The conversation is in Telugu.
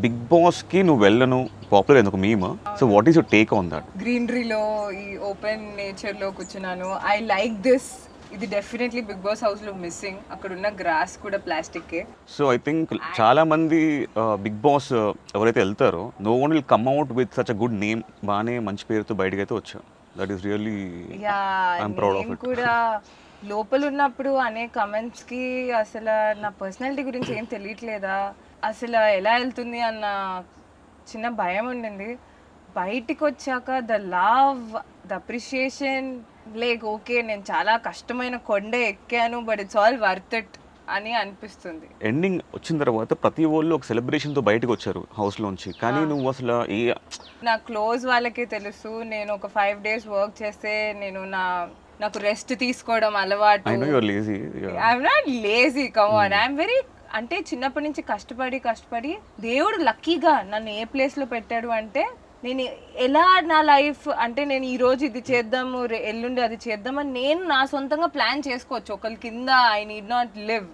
బిగ్ బాస్కి నువ్వు వెళ్ళను పాపులర్ ఎందుకు meme. So what is your take on that? గ్రీనరీలో ఈ ఓపెన్ నేచర్లో కూర్చున్నాను. I like this. ఇది డెఫినెట్లీ బిగ్ బాస్ హౌస్లో మిస్సింగ్. అక్కడ ఉన్న గ్రాస్ కూడా ప్లాస్టిక్కే. సో ఐ థింక్ చాలా మంది బిగ్ బాస్ ఎవరైతే వెళ్తారో no one will come out with such a good name. బాగానే మంచి పేరుతో బయటకు అయితే వచ్చా. That is really I'm proud of it. కూడా లోపల ఉన్నప్పుడు అనే కమెంట్స్కి అసలు నా పర్సనాలిటీ గురించి ఏం తెలియట్లేదా, అసలు ఎలా వెళ్తుంది అన్న చిన్న భయం ఉండింది. బయటికి వచ్చాక the love, the appreciation, like okay నేను చాలా కష్టమైన కొండ ఎక్కాను but it's all worth it అని అనిపిస్తుంది. ఎండింగ్ వచ్చిన తర్వాత ప్రతి వాళ్ళు ఒక సెలబ్రేషన్తో బయటకు వచ్చారు హౌస్లోంచి. కానీ నువ్వు అసలు నా క్లోజ్ వాళ్ళకే తెలుసు, నేను ఒక 5 days వర్క్ చేస్తే నాకు రెస్ట్ తీసుకోవడం అలవాటు. I know you are lazy. I'm not lazy, come on. I'm very, అంటే చిన్నప్పటి నుంచి కష్టపడి దేవుడు లక్కీగా నన్ను ఏ ప్లేస్లో పెట్టాడు అంటే, నేను ఎలా నా లైఫ్ అంటే నేను ఈరోజు ఇది చేద్దాము ఎల్లుండి అది చేద్దామని నేను నా సొంతంగా ప్లాన్ చేసుకోవచ్చు. ఒకరి కింద ఐ నీడ్ నాట్ లివ్.